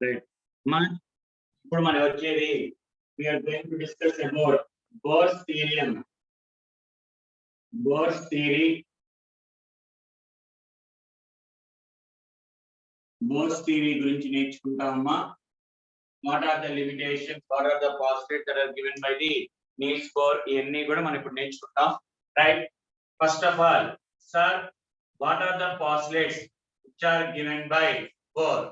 Right. ఇప్పుడు మనం వచ్చేది we are going to discuss about Bohr's theorem. Bohr's theory. Bohr's theory గురించి నేర్చుకుంటామమ్మా. What are the limitations? What are the postulates that are given by the Niels Bohr? ఇవన్నీ కూడా మనం ఇప్పుడు నేర్చుకుంటాం. Right. First of all, sir, what are the postulates which are given by Bohr?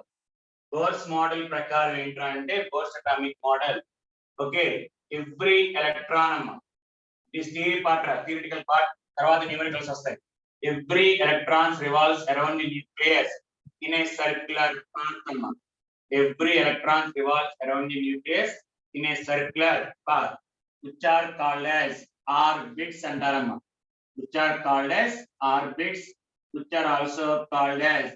Bohr's model ప్రకారం ఏంటంటే Bohr's atomic model. Okay, every electron, this theory part, theoretical part, తర్వాత numericals వస్తాయి. Every electron revolves around the nucleus in a circular path. Every electron revolves around the nucleus in a circular path, which are called as orbits అంటారమ్మా. Which are called as orbits, which are also called as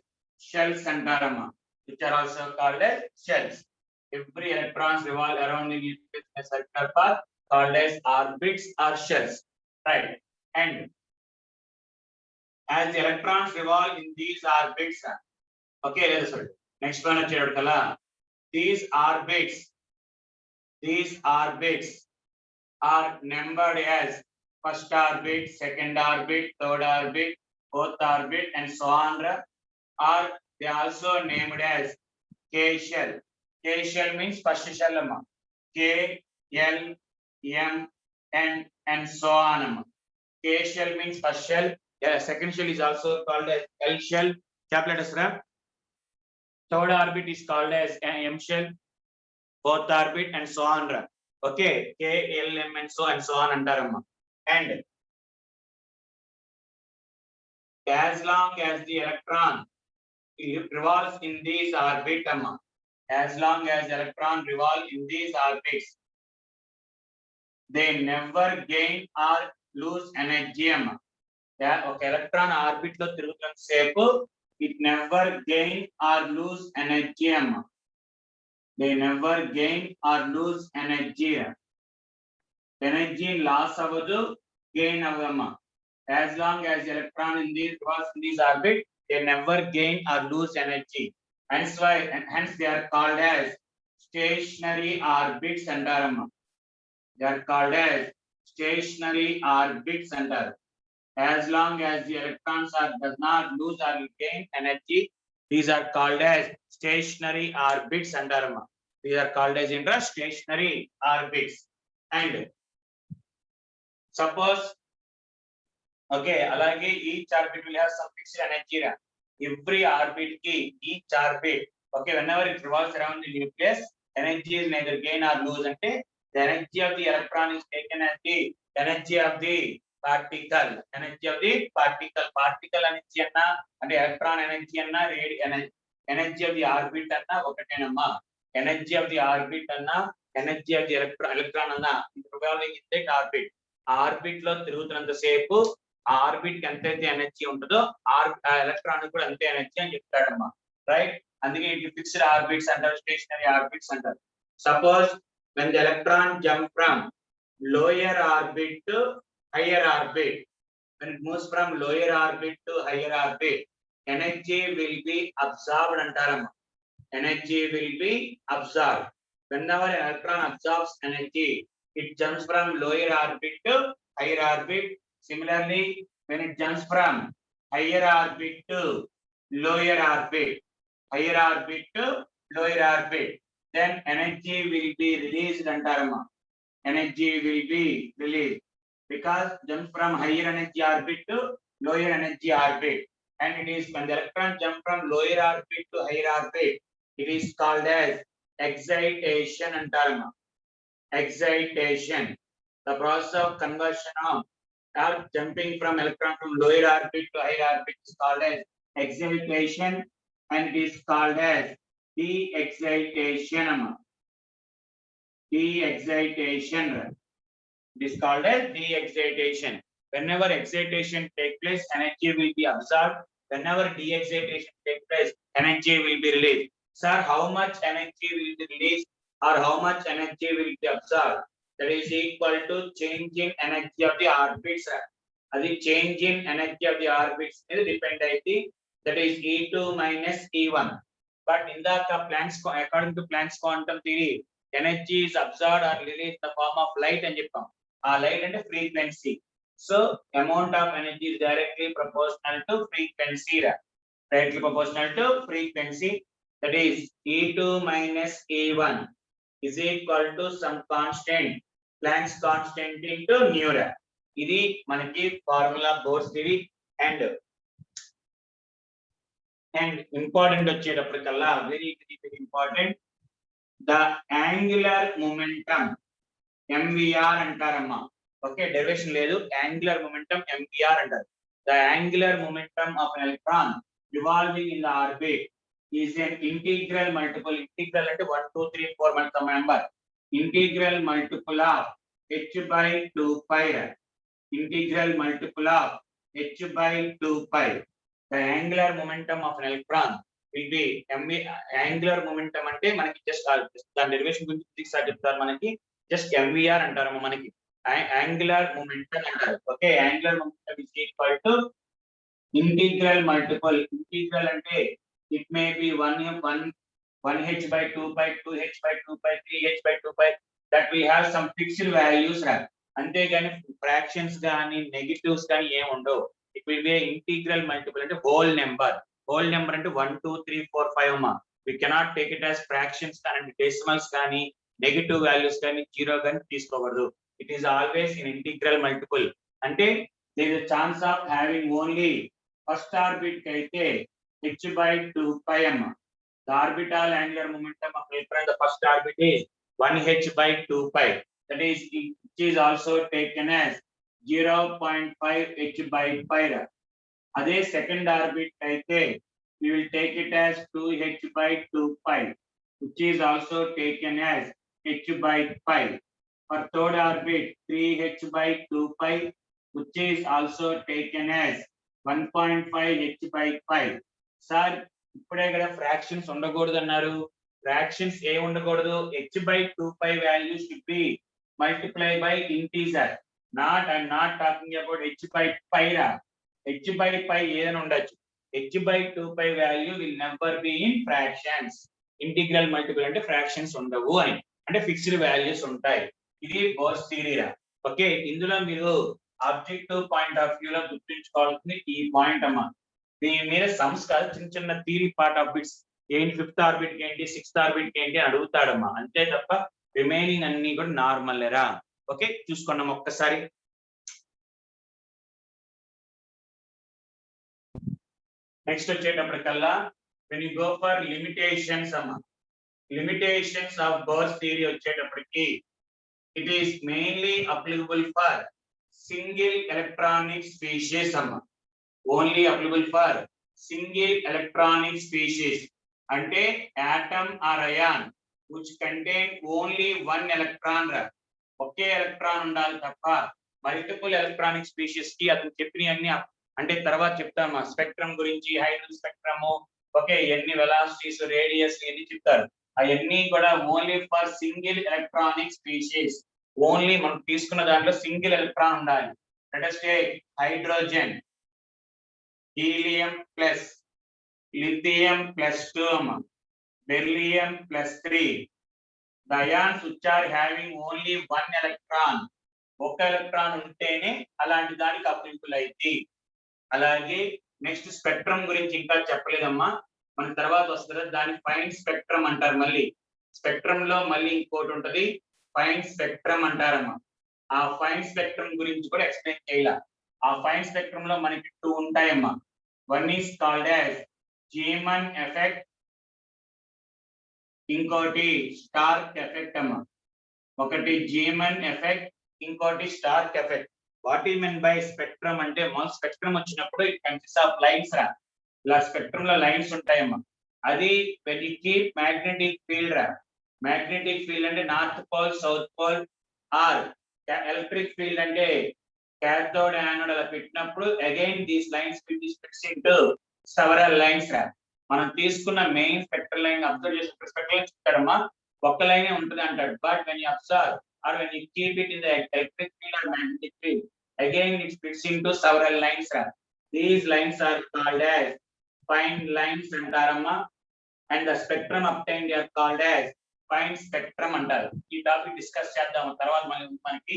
shells అంటారమ్మా. Which are also called as shells. Every electrons revolve around the nucleus in a circular path called as orbits or shells. Right. And as the electrons revolve in these orbits, okay, let's sorry. Next one వచ్చేటప్పటికల్లా these orbits are numbered as first orbit, second orbit, third orbit, fourth orbit, and so on. Or they also named as K shell. K shell means first shell, K, L, M, N, and so on. K shell means first shell. Yeah, second shell is also called as L shell. Chaplet. Third orbit is called as M shell. Fourth orbit, and so on. Okay, K, L, M, and so on antaramma. And as long as the electron revolves in these orbits, as long as electron revolve in these orbits, they never gain or lose energy. Okay, electron orbit lo tirugutunnanta sepu it never gain or lose energy. They never gain or lose energy. Energy loss avadu, gain avadamma. As long as electron in these orbit, they never gain or lose energy. Hence they are called as stationary orbits antaramma. They are called as stationary orbits antaru. As long as the electrons does not lose or gain energy, these are called as stationary orbits antaramma. These are called as stationary orbits. And suppose, okay, alage each orbit will have some fixed energy. Every orbit ki each orbit, okay, whenever it revolves around the nucleus, energy is neither gain or lose. Ante the energy of the electron is taken as the energy of the particle. Energy of the particle energy anna ante electron energy anna energy of the orbit anna okatenamma. Energy of the orbit anna energy of the electron anna revolving in that orbit. Orbit lo తిరుగుతున్నంత సేపు orbit కి ఎంతైతే energy ఉంటుందో electron కూడా అంతే energy అని చెప్తాడమ్మా. Right. అందుకే ఇది fixed orbits అంటారు, స్టేషనరీ ఆర్బిట్స్ అంటారు. Suppose when the electron jump from lower orbit to higher orbit, when it moves from lower orbit to higher orbit, energy will be absorbed antaramma. Energy will be absorbed. Whenever an electron absorbs energy, it jumps from lower orbit to higher orbit. Similarly, when it jumps from higher orbit to lower orbit, higher orbit to lower orbit, then energy will be released antaramma. Energy will be released because jumps from higher energy orbit to lower energy orbit. And it is when the electron jump from lower orbit to higher orbit, it is called as excitation antaramma. Excitation. The process of conversion of or jumping from electron from lower orbit to higher orbit is called as excitation, and it is called as de-excitation. De-excitation. It is called as de-excitation. Whenever excitation takes place, energy will be absorbed. Whenever de-excitation takes place, energy will be released. Sir, how much energy will be released or how much energy will be absorbed? That is equal to change in energy of the orbits. Adi change in energy of the orbits is depend aiti. That is E2 minus E1. but ఇందాక Planck's according to Planck's quantum theory energy is absorbed or released in the form of light అని చెప్పాం. ఆ light అంటే frequency. So amount of energy is directly proportional to frequency. Directly proportional to frequency, that is E2 minus E1 is equal to some constant, Planck's constant into nu. ఇది మనకి formula Bohr's theory. And important వచ్చేటప్పటికల్లా very important, the angular momentum MVR అంటారమ్మా. Okay, derivation లేదు, angular momentum MVR అంటారు. The angular momentum of an electron revolving in the orbit is an integral multiple. Integral అంటే 1 2 3 4 మనకు member. Integral multiple of h by 2 pi. Integral multiple of h by 2 pi. The angular momentum of an electron will be angular momentum అంటే మనకి just దాని derivation గురించి physics చెప్తారు. మనకి just MVR అంటారు. మనకి angular momentum అంటారు. Okay, angular momentum is equal to integral multiple. Integral అంటే it may be 1h by 2 pi, 2h by 2 pi, 3h by 2 pi, that we have some fixed values. అంతేగాని fractions గాని negatives గాని ఏమి ఉండవు. It will be integral multiple అంటే whole number. Whole number అంటే 1 2 3 4 5 అమ్మా. We cannot take it as fractions కానీ decimals కానీ నెగటివ్ వాల్యూస్ కానీ జీరో కానీ తీసుకోకూడదు. It is always in integral multiple. అంటే there is chance of having only first orbit కి అయితే h by 2 pi అమ్మా. The orbital angular momentum of electron in the first orbit is 1h by 2 pi. That is, it is also taken as 0.5 h by pi. Ade second orbit aithe we will take it as 2h by 2 pi, which is also taken as h by pi. For third orbit 3h by 2 pi, which is also taken as 1.5 h by pi. Sir ఇప్పుడే కదా fractions ఉండకూడదు అన్నారు. Fractions ఏ ఉండకూడదు, h by 2 pi value should be multiply by integer. I'm not talking about h by pi రా. h by pi ఏదైనా ఉండొచ్చు. h by 2 pi value will never be in fractions. Integral multiple అంటే fractions ఉండవు అని, అంటే fixed values ఉంటాయి. ఇది bores theory రా. ఓకే, ఇందులో మీరు ఆబ్జెక్టివ్ పాయింట్ ఆఫ్ వ్యూ లో గుర్తుంచుకోవాల్సింది ఈ పాయింట్ అమ్మా. దీని మీద సమ్స్ కాదు, చిన్న చిన్న థియరీ పార్ట్ ఆఫ్ బిట్స్ ఏంటి, 5th ఆర్బిట్ కి ఏంటి, 6th ఆర్బిట్ కి ఏంటి అని అడుగుతాడమ్మా. అంతే తప్ప రిమైనింగ్ అన్ని కూడా నార్మల్ లేరా. ఓకే, చూసుకున్నాం ఒక్కసారి. నెక్స్ట్ వచ్చేటప్పటికల్లా when you go for limitations అమ్మా, లిమిటేషన్స్ ఆఫ్ బోర్స్ థియరీ వచ్చేటప్పటికి it is mainly applicable for single electronic species అమ్మా. Only applicable for single electronic species. అంటే atom or ion which contain only one electron. ఒకే electron ఉండాలి తప్ప multiple electronic species కి అతను చెప్పినవన్నీ అంటే తర్వాత చెప్తామా. స్పెక్ట్రమ్ గురించి, హైడ్రోజన్ స్పెక్ట్రమ్, ఓకే, ఎన్ని వెలాసిటీస్, రేడియస్ ఎన్ని చెప్తారు. అవన్నీ కూడా only for single electronic species. Only మనం తీసుకున్న దాంట్లో సింగిల్ ఎలక్ట్రాన్ ఉండాలి. Let us take hydrogen, helium plus lithium plus 2, beryllium plus 3. The ions which are having only one electron, ఒక ఎలక్ట్రాన్ ఉంటేనే అలాంటి దానికి అప్లికబుల్ అయితే. అలాగే నెక్స్ట్ స్పెక్ట్రమ్ గురించి ఇంకా చెప్పలేదమ్మా, మన తర్వాత వస్తుంది. దాని ఫైన్ స్పెక్ట్రమ్ అంటారు. మళ్ళీ స్పెక్ట్రమ్ లో మళ్ళీ ఇంకోటి ఉంటది, ఫైన్ స్పెక్ట్రమ్ అంటారమ్మా. ఆ ఫైన్ స్పెక్ట్రమ్ గురించి కూడా ఎక్స్ప్లెయిన్ చేయాల. ఆ ఫైన్ స్పెక్ట్రమ్ లో మనకి 2 ఉంటాయమ్మా. One is called as Zeeman effect, ఇంకోటి స్టార్క్ ఎఫెక్ట్ అమ్మా. ఒకటి జీమన్ ఎఫెక్ట్, ఇంకోటి స్టార్క్ ఎఫెక్ట్. వాట్ ఈ మీన్ బై స్పెక్ట్రమ్ అంటే, మన స్పెక్ట్రమ్ వచ్చినప్పుడు ఇట్ కన్సిస్ట్ ఆఫ్ లైన్స్ రా. ఇలా స్పెక్ట్రమ్ లో లైన్స్ ఉంటాయమ్మా. అది when you keep magnetic field రా. మ్యాగ్నెటిక్ ఫీల్డ్ అంటే north pole, south pole, or electric field అంటే cathode anode అలా పెట్టినప్పుడు again these lines will be split into several lines రా. మనం తీసుకున్న మెయిన్ స్పెక్ట్రల్ లైన్ అబ్జర్వ్ చేసిన స్పెక్ట్రల్ లైన్ చెప్తారమ్మా, ఒక్క లైనే ఉంటుంది అంటాడు. But when you observe or when you keep it in the electric field or magnetic field, again it splits into several lines రా. These lines are called as fine lines అంటారమ్మా. and the spectrum obtained are called as fine spectrum అంటారు. ఈ topic discuss చేద్దాం తర్వాత మనకి.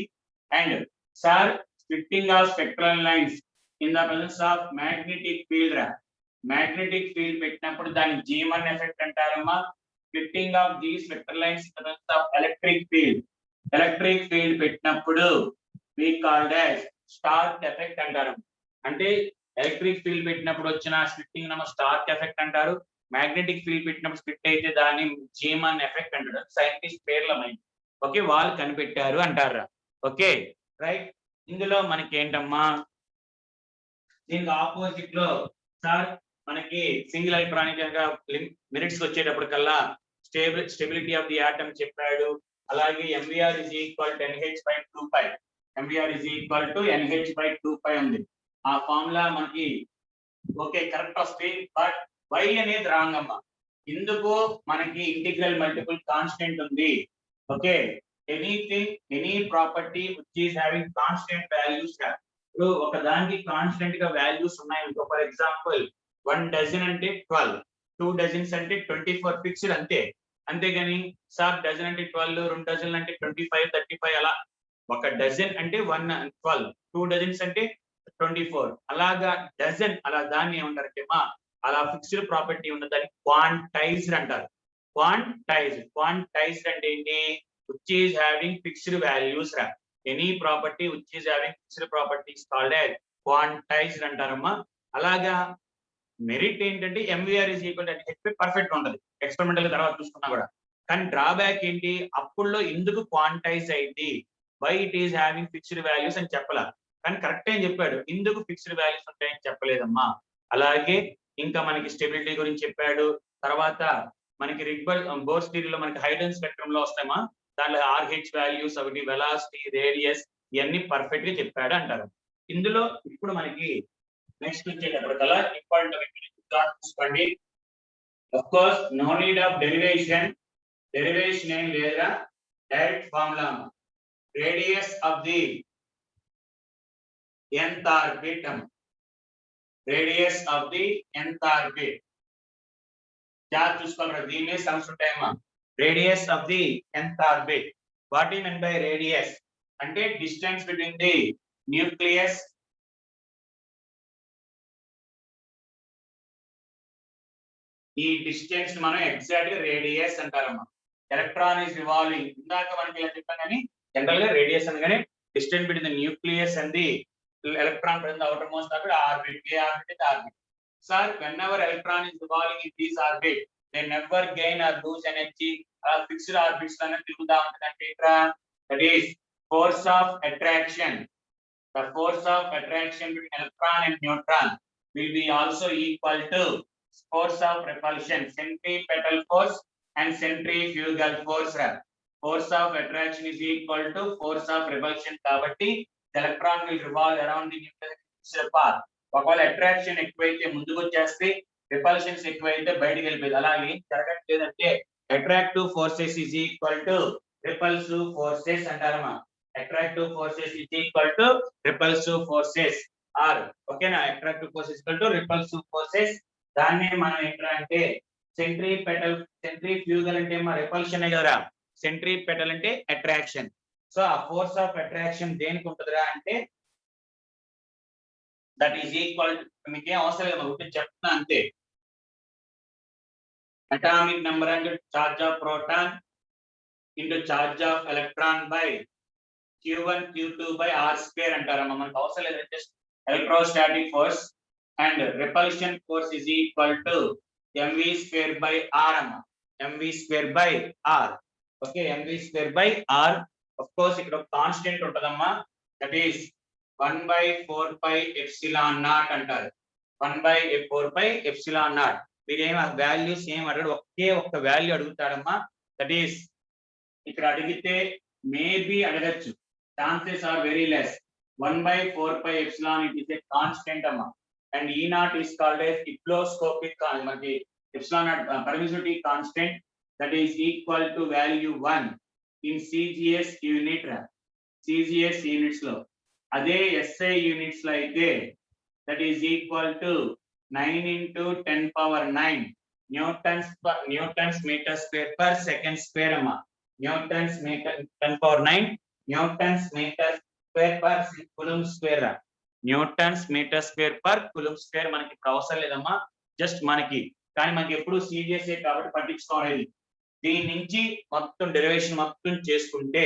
And sir splitting of spectral lines in the presence of magnetic field రా. Magnetic field పెట్టినప్పుడు దాన్ని Zeeman effect అంటారమ్మా. Splitting of the spectral lines in the presence of electric field. Electric field పెట్టినప్పుడు we called as Stark effect అంటారు. అంటే electric field పెట్టినప్పుడు వచ్చిన splitting నమ్మ స్టార్క్ ఎఫెక్ట్ అంటారు. మ్యాగ్నెటిక్ ఫీల్డ్ పెట్టినప్పుడు స్ప్లిట్ అయితే దాన్ని జీమన్ ఎఫెక్ట్ అంటారు. సైంటిస్ట్ పేర్ల మైండ్ ఓకే వాళ్ళు కనిపెట్టారు అంటారు. Okay right. ఇందులో మనకి ఏంటమ్మా దీనికి ఆపోజిట్ లో సార్ మనకి సింగిల్ ఎలక్ట్రానిక్ మినిట్స్ వచ్చేటప్పుడు కల్లా స్టెబిలిటీ ఆఫ్ ది ఆటమ్ చెప్పాడు. అలాగే MVR is equal to NH/2π. MVR is equal to NH/2π ఉంది. ఆ ఫార్ములా మనకి ఓకే కరెక్ట్ వస్తుంది. బట్ వై అనేది రాంగ్ అమ్మా. ఇందుకు మనకి ఇంటిగ్రల్ మల్టిపుల్ కాన్స్టెంట్ ఉంది. Okay anything any property which is having constant values. ఇప్పుడు ఒక దానికి కాన్స్టెంట్ గా వాల్యూస్ ఉన్నాయి. ఇంకో ఫర్ ఎగ్జాంపుల్ 1 డజన్ అంటే 12, 2 డజన్స్ అంటే 24 ఫిక్స్డ్ అంతే. అంతేగాని సార్ డజన్ అంటే 12, 2 డజన్లు అంటే 25, 35 అలా. ఒక డజన్ అంటే 12, 2 డజన్స్ అంటే 24 అలాగా డజన్ అలా దాన్ని ఏమంటారంటే మా అలా ఫిక్స్డ్ ప్రాపర్టీ ఉన్నదాన్ని క్వాంటైజ్డ్ అంటారు. క్వాంటైజ్డ్ అంటే ఏంటి? Which is having fixed values రా. Any property which is having fixed properties called as quantized అంటారమ్మా. అలాగా మెరిట్ ఏంటంటే MVR is equal to NH perfect ఉంటది ఎక్స్పెరిమెంటల్ తర్వాత చూసుకున్నా కూడా. కానీ డ్రాబ్యాక్ ఏంటి? అప్పుడులో ఎందుకు క్వాంటైజ్ అయింది, why it is having fixed values అని చెప్పలా. కానీ కరెక్ట్ అని చెప్పాడు, ఎందుకు ఫిక్స్డ్ వాల్యూస్ ఉంటాయని చెప్పలేదమ్మా. అలాగే ఇంకా మనకి స్టెబిలిటీ గురించి చెప్పాడు. తర్వాత మనకి బోర్స్ థియరీలో మనకి హైడ్రోజన్ స్పెక్ట్రమ్ లో వస్తామా, దాంట్లో RH వాల్యూస్ ఒకటి, వెలాసిటీ, రేడియస్ ఇవన్నీ పర్ఫెక్ట్ గా చెప్పాడు అంటారు. ఇందులో ఇప్పుడు మనకి నెక్స్ట్ వచ్చేటప్పటికల్లా ఇంపార్టెంట్ చూసుకోండి. Of course no need of derivation ఏం లేదా, direct formula. Radius of the nth orbit, radius of the nth orbit జాగ్రత్త చూసుకోవాలి. దీని మీద సమ్స్ ఉంటాయమ్మా. Radius of the nth orbit. What you mean by radius అంటే డిస్టెన్స్ బిట్వీన్ ది న్యూక్లియస్ ఈ distance మనం ఎగ్జాక్ట్ గా రేడియస్ అంటారమ్మా. ఎలక్ట్రాన్ ఇస్ రివాల్వింగ్ ఇందాక మనకి ఏం చెప్పాను కానీ జనరల్ గా రేడియస్ అనగానే distance between the nucleus and the electron present the outermost orbit, orbit, K orbit is orbit. Sir, whenever electron is revolving in this orbit, they never gain or lose energy. Fixed orbits lane tiruguta untadante itra. That is force of attraction. The force of attraction between electron and neutron will be also equal to force of repulsion, centripetal force and centrifugal force. Force of attraction is equal to force of repulsion kabatti electron will revolve around the nucleus path. ఒకవేళ attraction ఎక్కువైతే ముందుకు వచ్చేస్తే, repulsions ఎక్కువైతే బయటికి వెళ్ళిపోయింది. అలాగే జరగట్లేదంటే attractive forces is equal to repulsive forces అంటారమ్మా. Attractive forces is equal to repulsive forces or ఓకేనా. Attractive forces equal to repulsive forces. దాన్నే మనం ఏంటంటే అంటే సెంట్రిఫ్యూగల్ అంటే మా రిపల్షన్ కదా, సెంట్రిపెటల్ అంటే అట్రాక్షన్. సో ఆ ఫోర్స్ ఆఫ్ అట్రాక్షన్ దేనికి ఉంటుందిరా అంటే దట్ ఈస్ ఈక్వల్ టు, మీకేం అవసరం లేదు ఒకటి చెప్తున్నా అంతే, అటామిక్ నెంబర్ అంటే charge of proton into charge of electron by Q1 Q2 by R² అంటారమ్మా. మనకు అవసరం లేదు, just electrostatic force and repulsion force is equal to mv² by R అమ్మా. mv² by R okay, mv² by R. Of course ఇక్కడ constant ఉంటదమ్మా, that is 1/4πε0 అంటారు. 1/4πε0. మీరేం values ఏం అడగడు, ఒకే ఒక్క వాల్యూ అడుగుతాడమ్మా. దట్ ఈస్ ఇక్కడ అడిగితే మేబీ అడగచ్చు, chances are very less. 1/4πε it is a constant అమ్మా. And E0 is called as hygroscopic మనకి ε0 permittivity constant, that is equal to value 1 in CGS unit. CGS units లో అదే SI units లో అయితే that is equal to 9 into 10⁻⁹ newtons meter square per second square amma. Newtons meter 10 power 9 newtons meter square per coulomb square. Newtons metre square per coulomb square మనకి ఇప్పుడు అవసరం లేదమ్మా, just మనకి కానీ మనకి ఎప్పుడు సీరియస్ఏ కాబట్టి పట్టించుకోవాలి. దీని నుంచి మొత్తం డెరివేషన్ మొత్తం చేసుకుంటే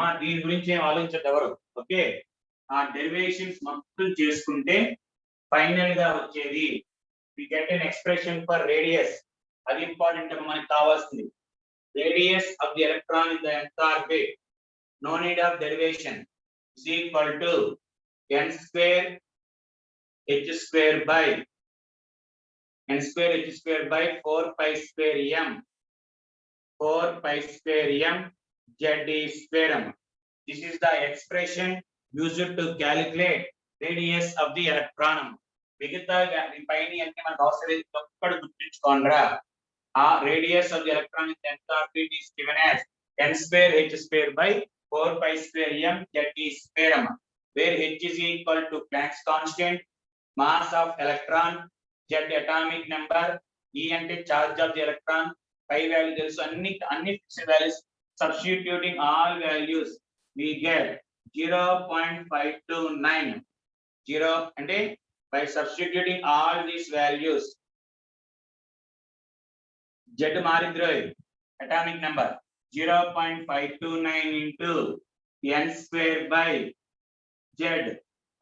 మా దీని గురించి ఏం ఆలోచించదు ఎవరు. ఓకే, ఆ డెరివేషన్స్ మొత్తం చేసుకుంటే ఫైనల్ గా వచ్చేది we get an expression for radius. అది ఇంపార్టెంట్ మనకి కావాల్సింది. Radius of the electron in the nth orbit, no need of derivation, is equal to n square h square by 4 pi square m 4 pi square m z square m. This is the expression used to calculate radius of the electron. మిగతా పైన అంటే మనకు అవసరం లేదు, ఒక్కడు గుర్తుంచుకోండిరా. ఆ radius of the electron in the nth orbit is given as n square h square by 4 pi square m z square m, where h is equal to Planck's constant, mass of electron, z atomic number, e అంటే charge of the electron, pi value తెలుసు, అన్ని fixed values. Substituting all values we get 0.529. 0 అంటే by substituting all these values z మారింద్రోయ్ atomic number 0.529 into n square by z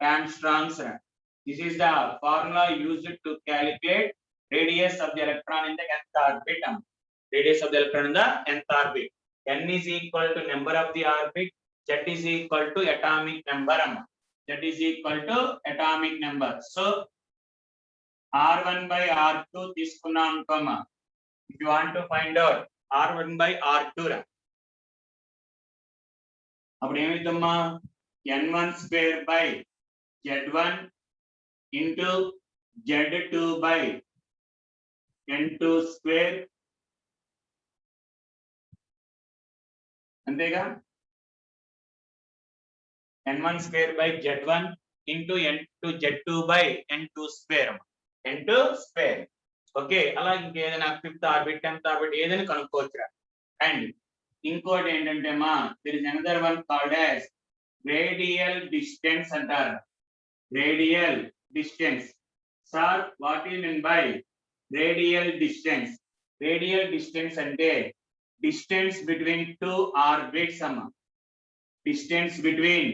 Armstrong's. This is the formula used to calculate radius of the electron in the nth orbit. Radius of the electron in the nth orbit. N is equal to number of the orbit, z is equal to atomic number. Z is equal to atomic number. So r1 by r2 తీసుకున్నాం అనుకోమా. If you want to find out r1 by r2 రా, అప్పుడు ఏమిటమ్మా, n1 square by z1 into z2 by n2 square అంతేగా, n1 square by z1 into n2 z2 by n2 square. n2 square. Okay, అలా ఇంకేదైనా fifth orbit 10th orbit ఏదైనా కనుక్కోవచ్చురా. And ఇంకోటి ఏంటంటే మా there is another one called as radial distance అంటారు. Radial distance. Sir, what do you mean by radial distance? Radial distance అంటే distance between two orbits అమ్మా. Distance between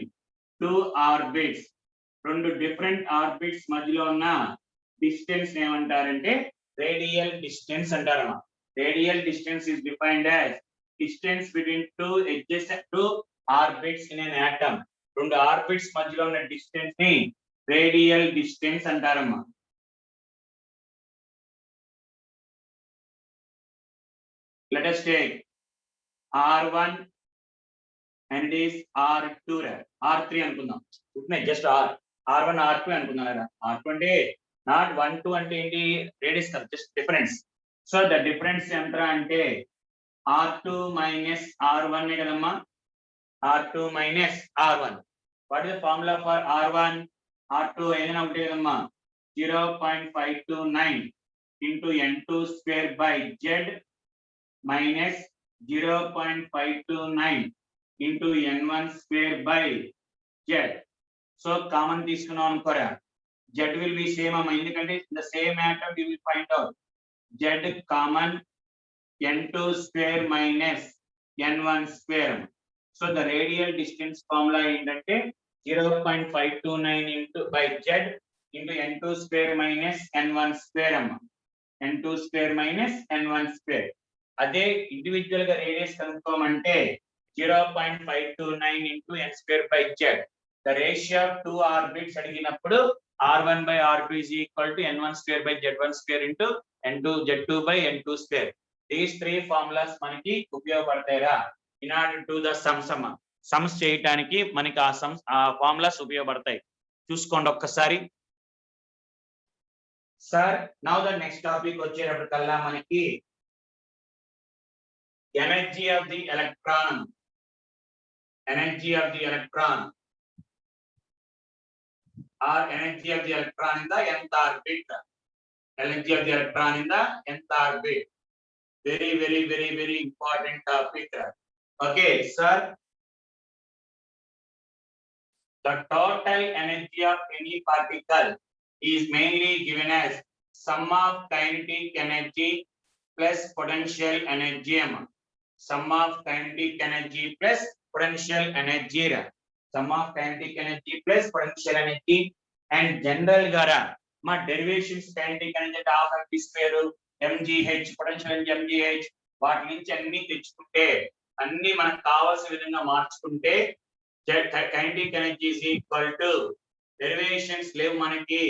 two orbits, రెండు different orbits మధ్యలో ఉన్న distance ఏమంటారంటే radial distance అంటారమ్మా. Radial distance is defined as distance between two orbits in an atom. రెండు orbits మధ్యలో ఉన్న డిస్టెన్స్ ని రేడియల్ డిస్టెన్స్ అంటారమ్మా. Let us take r1 and it is r2 r3 అనుకుందాం. జస్ట్ r1 r2 అనుకుందాం. r2 అంటే not 1 2 అంటే ఏంటి, రేడియస్ కాదు, just difference. So the difference ఎంత అంటే r2 minus r1 కదమ్మా. r2 minus r1. What is the formula for r1 r2 ఏదైనా ఒకటే కదమ్మా. 0.529 into n2 square by z minus 0.529 into n1 square by z. So common తీసుకున్నాం అనుకోరా, z will be same అమ్మా, ఎందుకంటే the same atom we will find out. Z common n2 square minus n1 square. So the radial distance formula ఏంటంటే 0.529 into by z into n2 square minus n1 square అమ్మా. n2 square minus n1 square. అదే individual గా radius కనుక్కోమంటే 0.529 into n square by z. The ratio of two orbits అడిగినప్పుడు r1 by r2 is equal to n1 square by z1 square into n2 z2 by n2 square. These three formulas మనకి ఉపయోగపడతాయిరా in order to the sums చేయడానికి మనకి ఆ formulas ఉపయోగపడతాయి. చూసుకోండి ఒక్కసారి. Sir now the next topic వచ్చేటప్పటికల్లా మనకి energy of the electron. Energy of the electron or energy of the electron in the nth orbit. energy of the electron in the nth orbit. Very important topic. Okay, sir. The total energy of any particle is mainly given as sum of kinetic energy plus potential energy. Sum of kinetic energy plus potential energy. Sum of kinetic energy plus potential energy. And general gara ma derivations kinetic energy half mv square mgh potential energy mgh వాటి నుంచి అన్ని తెచ్చుకుంటే అన్ని మనకు కావాల్సిన విధంగా మార్చుకుంటే kinetic energy is equal to derivations లేవు మనకి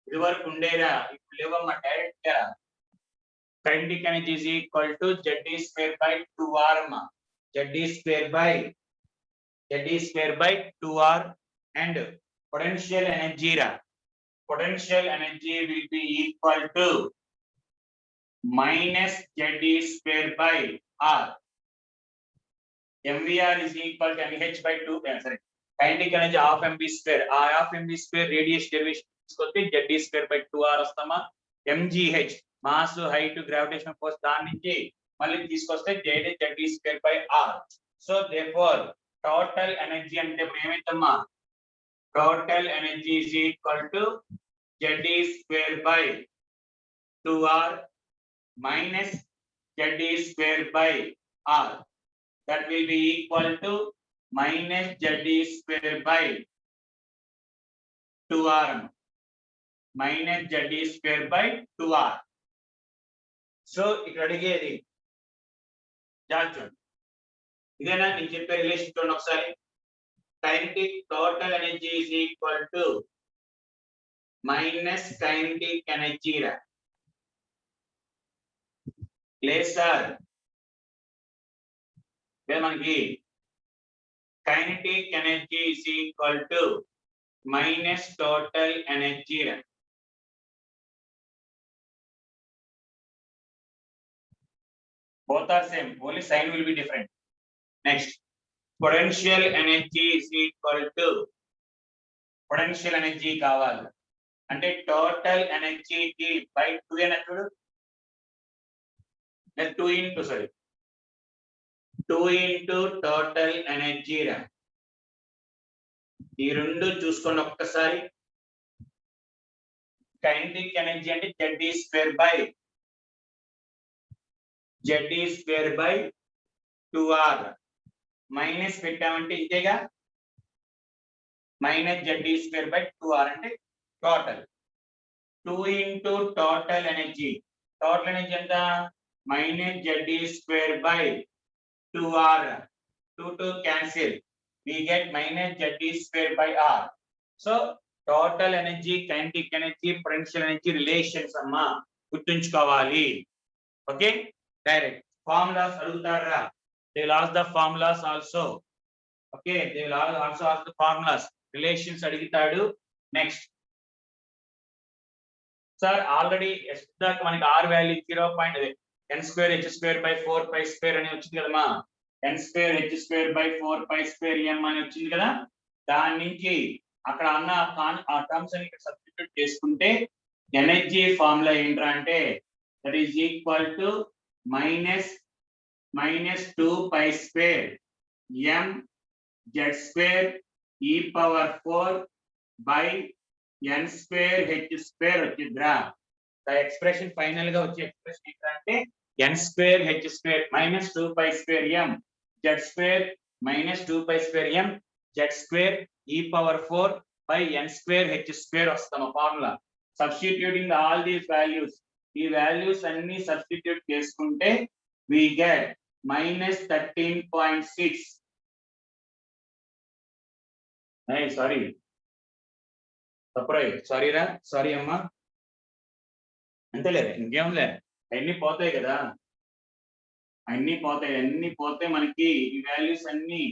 ఇది వరకు ఉండేరా ఇప్పుడు లేవమ్మ డైరెక్ట్ గా kinetic energy is equal to Zd square by 2r. Zd square by 2r and potential energy will be equal to minus Zd square by r. MVR is equal to MVH by 2. Sorry, kinetic energy half mv square. Half mv square radius derivation తీసుకొస్తే Zd square by 2r వస్తామా. mgh mass, height, gravitational force దాని నుంచి మళ్ళీ తీసుకొస్తే Zd square by r. So therefore total energy అంటే ఇప్పుడు ఏమైందమ్మా, total energy is equal to Zd square by 2r minus Zd square by r. That will be equal to minus Zd square by 2r. Minus Zd square by 2r. So ఇక్కడ అడిగేది జాగ్రత్త ఇదేనా నేను చెప్పే relation చూడండి ఒకసారి. kinetic total energy is equal to minus kinetic energy రా. లేదు సార్, మనకి kinetic energy is equal to minus total energy రా. Both are same, only sign will be different. Next, potential energy is equal to potential energy కావాలి అంటే total energy కి by 2 అన్నప్పుడు 2 into total energy రా. ఈ రెండు చూసుకోండి ఒక్కసారి. kinetic energy అంటే Zd square by 2r minus పెట్టామంటే ఇంతేగా, minus Zd square by 2r అంటే టోటల్ 2 into total energy ఎంత minus Zd square by 2r. 2 cancel, we get minus Zd square by r. So total energy, kinetic energy, potential energy relations అమ్మా గుర్తుంచుకోవాలి. Okay, direct formulas అడుగుతారా, they will ask the formulas also. Okay, they will also ask the formulas, relations అడుగుతాడు. Next sir already దాకా మనకి r value 0. n square h square by 4 pi square అని వచ్చింది కదమ్మా. n square h square by 4 pi square m అని వచ్చింది కదా. దాని నుంచి అక్కడ అన్న ఆ టర్మ్స్ అని ఇక్కడ సబ్స్టిట్యూట్ చేసుకుంటే ఎనర్జీ ఫార్ములా ఏంట్రా అంటే that is equal to minus 2 pi square m z square e power 4 by n square h square వచ్చిందిరా. the expression final గా వచ్చే ఎక్స్ప్రెషన్ ఏంటంటే n square h square minus 2 pi square m z square minus 2 pi square m z square e power 4 by n square h square వస్తాం formula. substituting all these values, ఈ values అన్ని substitute చేసుకుంటే we get minus 13.6. hey sorry sorry రా, sorry అమ్మా, అంతేలే ఇంకేం లే, అన్ని పోతాయి కదా, అన్ని పోతే మనకి ఈ వాల్యూస్ అన్ని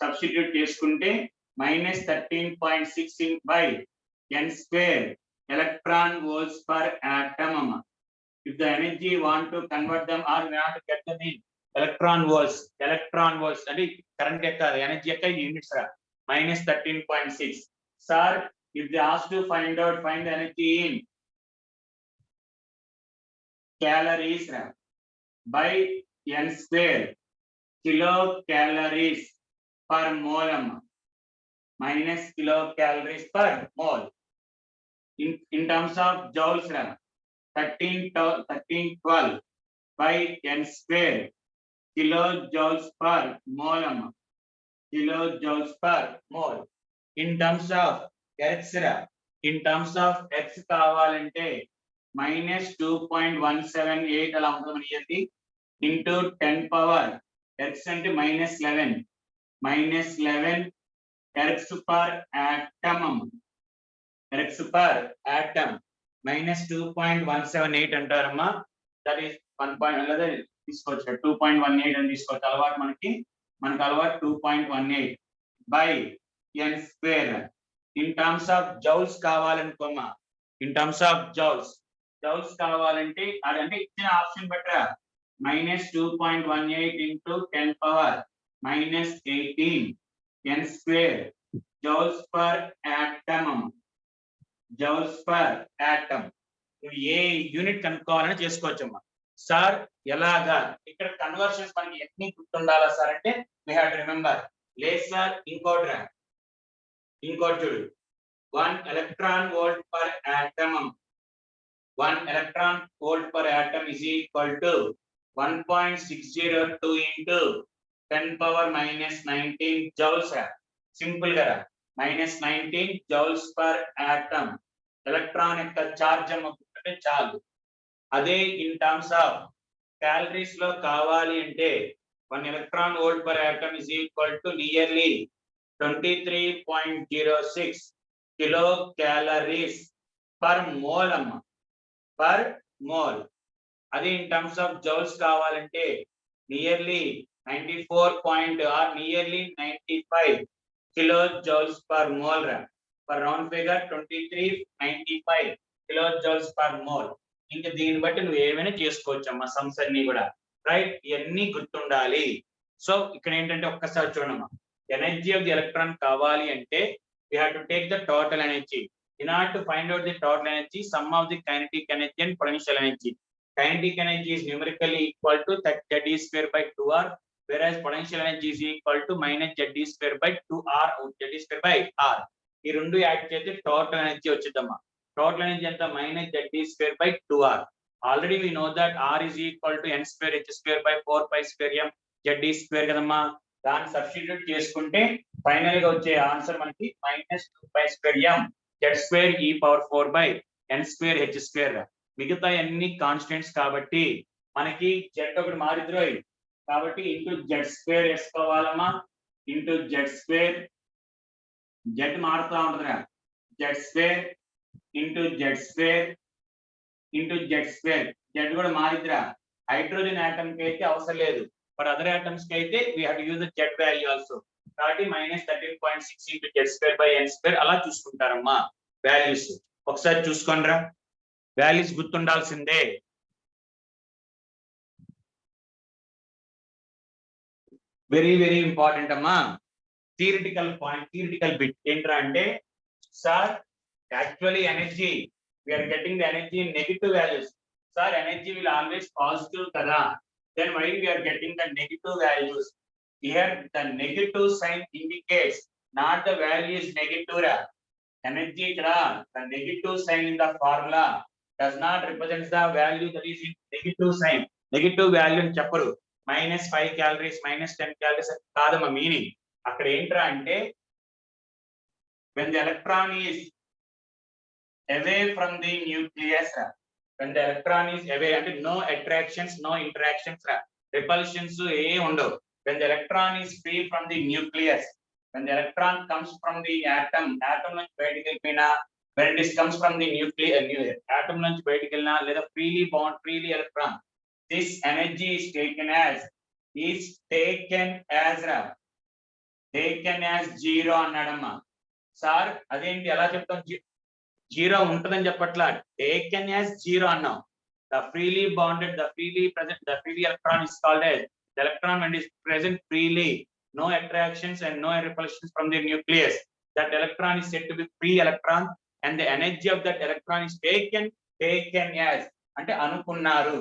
సబ్స్టిట్యూట్ చేసుకుంటే minus 13.6 by n square electron volts per atom అమ్మా. if the energy want to convert them or we want to get them in electron volts అంటే కరెంట్ యొక్క ఎనర్జీ యొక్క యూనిట్స్ రా. minus 13.6. sir, if they ask to find the energy in calories by n square kilocalories per mole minus kilocalories per mole. In terms of joules 1312 by n square kilojoules per mole kilojoules per mole. In terms of x కావాలంటే minus 2.178 అలా ఉంటుంది మనకి into 10 power x అంటే minus 11 x per atom minus 2.178 అంటారమ్మా. That is 1 point అలాగే తీసుకోవచ్చు 2.18 అని తీసుకోవచ్చు. అలవాటు మనకి అలవాటు 2.18 by n square. In terms of joules కావాలనుకోమా, ఇన్ టర్మ్స్ ఆఫ్ జౌల్స్ కావాలంటే అదంటే ఇచ్చిన ఆప్షన్ బట్రా minus 2.18 into 10 power minus 18 n square joules per atom. నువ్వు ఏ యూనిట్ కనుక్కోవాలని చేసుకోవచ్చమ్మా. సార్ ఎలాగా ఇక్కడ కన్వర్షన్స్ మనకి ఎన్ని గుర్తుండాలా సార్ అంటే we have to remember. లేదు సార్ ఇంకోటి చూడు 1 electron volt per atom. 1 electron volt per atom is equal to 1.602 into 10 power minus 19 joules. Simple గా minus 19 joules per atom. Electron యొక్క చార్జ్ అమ్ముకుంటే చాలు. అదే ఇన్ టర్మ్స్ ఆఫ్ క్యాలరీస్ లో కావాలి అంటే 1 electron volt per atom is equal to nearly 23.06 kilocalories per mole అమ్మ, per mole. అది ఇన్ టర్మ్స్ ఆఫ్ జౌల్స్ కావాలంటే nearly 95 kilojoules per mole per round figure 2395 kilojoules per mole. ఇంకా దీన్ని బట్టి నువ్వు ఏమైనా చేసుకోవచ్చు అమ్మా సమ్స్ అన్ని కూడా, రైట్? ఇవన్నీ గుర్తుండాలి. సో ఇక్కడ ఏంటంటే ఒక్కసారి చూడమ్మా, ఎనర్జీ ఆఫ్ ది ఎలక్ట్రాన్ కావాలి అంటే we have to take the total energy. In order to find out the total energy, sum of the kinetic energy and potential energy. Kinetic energy is numerically equal to Z e square by 2r, whereas potential energy is equal to minus Z e square by 2r, Z e square by r. ఈ రెండు add చేస్తే total energy వచ్చిందమ్మా. Total energy ఎంత? minus Z e square by 2r. Already we know that r is equal to n square h square by 4 pi square m Z e square కదమ్మా. దాన్ని substitute చేసుకుంటే final గా వచ్చే answer మనకి minus 2 pi square m Z square e power 4 by n square h square. మిగతా అన్ని constants కాబట్టి మనకి z ఒకటి మారిద్రోయ్ కాబట్టి ఇంటూ z స్క్వేర్ వేసుకోవాలమ్మా. ఇంటూ z స్క్వేర్, z మారుతా ఉంటుందిరా, z square into z square into z square. z కూడా మారిద్రా. హైడ్రోజన్ ఆటమ్ కి అయితే అవసరం లేదు, బట్ అదర్ ఆటమ్స్ కి అయితే we have to use the z value also. కాబట్టి minus 13.6 into z square by n square అలా చూసుకుంటారమ్మా వాల్యూస్. ఒకసారి చూసుకోండిరా, వాల్యూస్ గుర్తుండాల్సిందే. వెరీ వెరీ ఇంపార్టెంట్ అమ్మా. థియరిటికల్ పాయింట్, థియరిటికల్ బిట్ ఏంట్రా అంటే, sir actually energy we are getting the energy in negative values. Sir energy will always positive కదా, then why we are getting the negative values? Here the negative sign indicates not the value is negative ra. Energy ikkada the negative sign in the formula does not represent the value that is in negative sign. Negative value అని చెప్పరు. minus 5 calories minus 10 calories కాదమ్మ meaning. అక్కడ ఏంట్రా అంటే when the electron is away from the nucleus, when the electron is away అంటే no attractions no interactions, repulsions ఏ ఉండవు. when the electron is free from the nucleus, when the electron comes from the atom నుంచి బయటికి వెళ్ళిపోయినా, when it comes from the nucleus atom నుంచి బయటికి వెళ్ళినా లేదా freely bound freely electron, this energy is taken as zero అన్నాడమ్మా. Sir అదేంటి ఎలా చెప్తాం? జీరో ఉంటుందని చెప్పట్లా, taken as జీరో అన్నాం. the freely bonded, the freely present, the freely electron is called as the electron when it is present freely, no attractions and no repulsions from the nucleus. That electron is said to be free electron, and the energy of that electron is taken as అంటే అనుకున్నారు.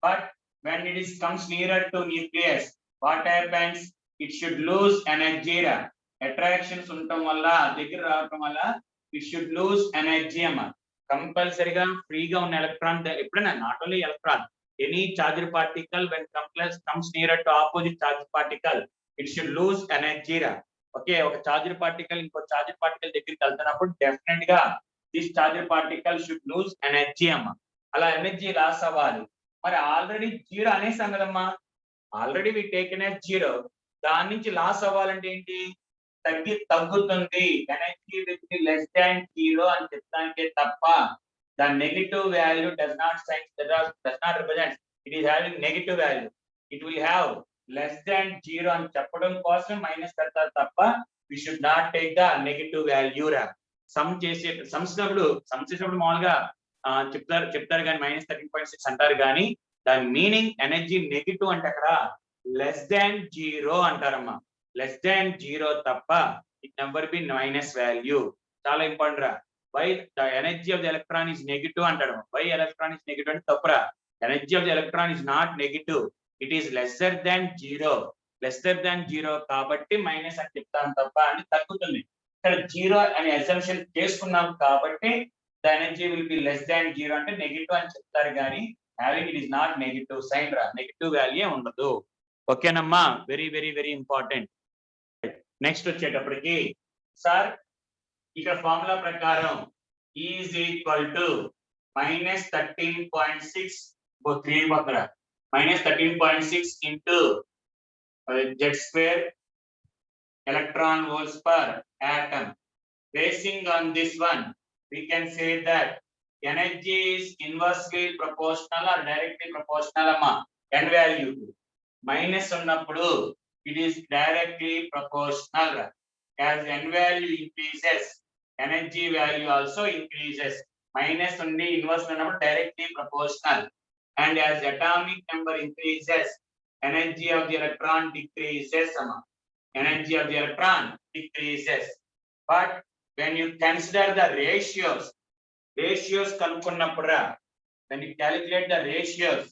But when it is comes nearer to nucleus, what happens? It should lose energy రా. Attractions ఉండటం వల్ల దగ్గర రావటం వల్ల it should lose energy అమ్మ. కంపల్సరీగా ఫ్రీగా ఉన్న ఎలక్ట్రాన్ ఎప్పుడైనా not only electron, any charged particle when comes nearer to opposite charged particle, it should lose energy రా. ఓకే, ఒక చార్జ్డ్ పార్టికల్ ఇంకో చార్జ్డ్ పార్టికల్ దగ్గరికి వెళ్తున్నప్పుడు డెఫినెట్ గా this charged particle should loose energy అమ్మ. అలా ఎనర్జీ లాస్ అవ్వాలి. మరి ఆల్రెడీ జీరో అనేసాం కదమ్మా, already we taken as zero, దాని నుంచి లాస్ అవ్వాలంటే ఏంటి? తగ్గుతుంది. Energy will be less than zero అని చెప్తానికే తప్ప the negative value does not represent, it is having negative value, it will have less than zero అని చెప్పడం కోసం మైనస్ పెడతారు తప్ప we should not take the negative value రా. Sum చేసేటప్పుడు మామూలుగా చెప్తారు కానీ -13.6 అంటారు కానీ దాని మీనింగ్ ఎనర్జీ నెగటివ్ అంటే అక్కడ లెస్ దాన్ జీరో అంటారమ్మా. లెస్ దాన్ జీరో తప్ప it never be minus value. చాలా ఇంపార్టెంట్ రా. Why the energy of the electron is negative అంటాడు. వై ఎలక్ట్రాన్ ఇస్ నెగటివ్ అంటే తప్పురా. Energy of the electron is not negative, it is lesser than zero. Lesser than zero కాబట్టి minus అని చెప్తాను తప్ప అని తగ్గుతుంది. ఇక్కడ జీరో అని అసంప్షన్ చేసుకున్నాం కాబట్టి the energy will be less than zero అంటే నెగటివ్ అని చెప్తారు కానీ having it is not negative sign రా, నెగటివ్ వాల్యూ ఉండదు. ఓకేనమ్మా, very very very important. Next వచ్చేటప్పటికి సార్ ఇక్కడ ఫార్ములా ప్రకారం is equal to -13.6 -13.6 into Z square electron volts per atom. Basing on this one, we can say that energy is inversely proportional or directly proportional amma n value to. Minus ఉన్నప్పుడు it is directly proportional. As n value increases, energy value also increases. Minus only inverse ఉన్నప్పుడు directly proportional. And as atomic number increases, energy of the electron decreases amma. Energy of the electron decreases. But when you consider the ratios కనుక్కున్నప్పుడు when you calculate the ratios,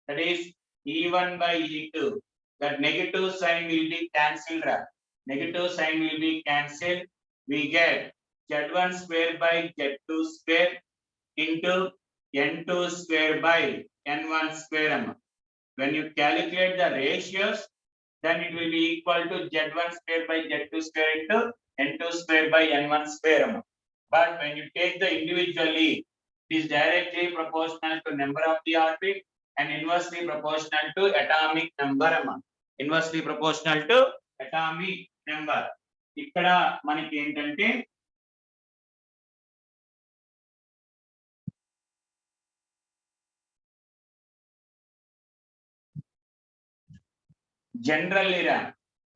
that is E1 by E2, that negative sign will be cancelled. Negative sign will be cancelled. We get Z1 square by Z2 square into N2 square by N1 square. When you calculate the ratios, then it will be equal to Z1 square by Z2 square into N2 square by N1 square. But when you take the individually, it is directly proportional to number of the orbit and inversely proportional to atomic number. Inversely proportional to atomic number. ఇక్కడ మనకి ఏంటంటే generally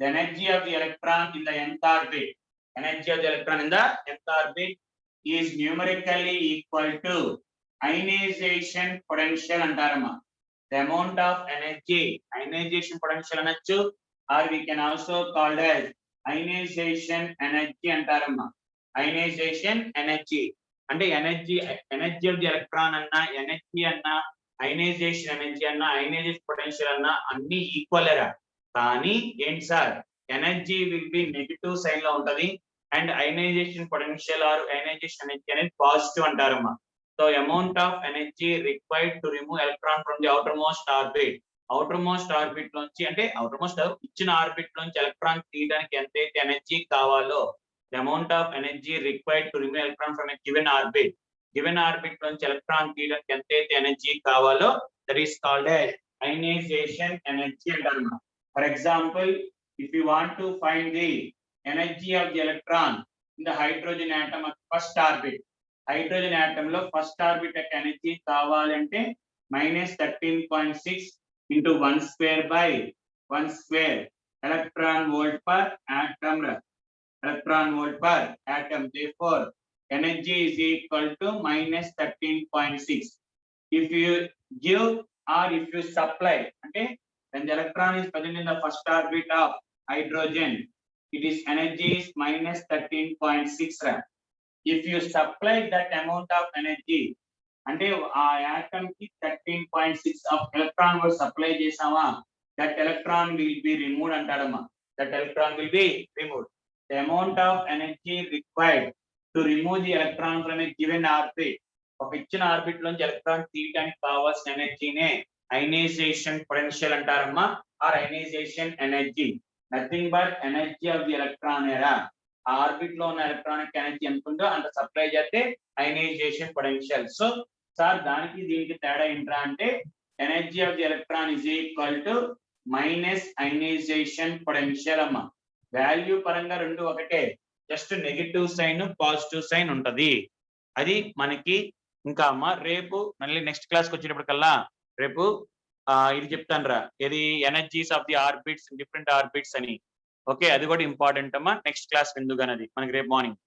the energy of the electron in the nth orbit, energy of the electron in the nth orbit is numerically equal to ionization potential antarama. The amount of energy, ionization potential anachu, or we can also call as ionization energy antarama. Ionization energy అంటే energy of the electron anna, energy anna, ionization energy anna, ionization potential anna అన్ని equal రా. కానీ ఏంటి sir, energy will be negative sign లో ఉంటది and ionization potential or ionization energy అనేది positive అంటారమ్మా. So amount of energy required to remove electron from the outermost orbit. Outermost orbit నుంచి అంటే అవుటర్ మోస్ట్ ఇచ్చిన orbit నుంచి electron తీయడానికి ఎంతైతే ఎనర్జీ కావాలో, the amount of energy required to remove electron from a given orbit నుంచి electron తీయడానికి ఎంతైతే ఎనర్జీ కావాలో that is called as ionisation energy అంటారు. For example, if you want to find the energy of the electron in the hydrogen atom of first orbit, hydrogen atom lo first orbit యొక్క energy కావాలంటే -13.6 into 1 square by 1 square electron volt per atom. Electron volt per atom. Therefore, energy is equal to -13.6. If you give or if you supply, okay, when the electron is present in the first orbit of hydrogen, it is energy is -13.6 ram. If you supply that amount of energy అంటే ఆ atom కి 13.6 of electron volt supply చేసామా, that electron will be removed అంటాడమ్మా. That electron will be removed. The amount of energy required to remove the electron from a given orbit, ఒక ఇచ్చిన orbit లోంచి electron తీయడానికి కావాల్సిన ఎనర్జీనే అయనైజేషన్ పొటెన్షియల్ అంటారమ్మా, or ionization energy. Nothing but energy of the electron ఎరా, orbit లో ఉన్న ఎలక్ట్రానిక్ ఎనర్జీ ఎంత ఉందో అంత సప్లై చేస్తే అయనైజేషన్ పొటెన్షియల్. సో సార్ దానికి దీనికి తేడా ఏంట్రా అంటే energy of the electron is equal to minus ionisation potential అమ్మా. వాల్యూ పరంగా రెండు ఒకటే, just negative sign positive sign ఉంటది. అది మనకి ఇంకా అమ్మా రేపు మళ్ళీ నెక్స్ట్ క్లాస్కి వచ్చేటప్పటికల్లా రేపు ఇది చెప్తాను రా, ఇది energies of the orbits, different orbits అని. ఓకే, అది కూడా ఇంపార్టెంట్ అమ్మా. నెక్స్ట్ క్లాస్ ఎందుకు అనేది మనకి రేపు మార్నింగ్.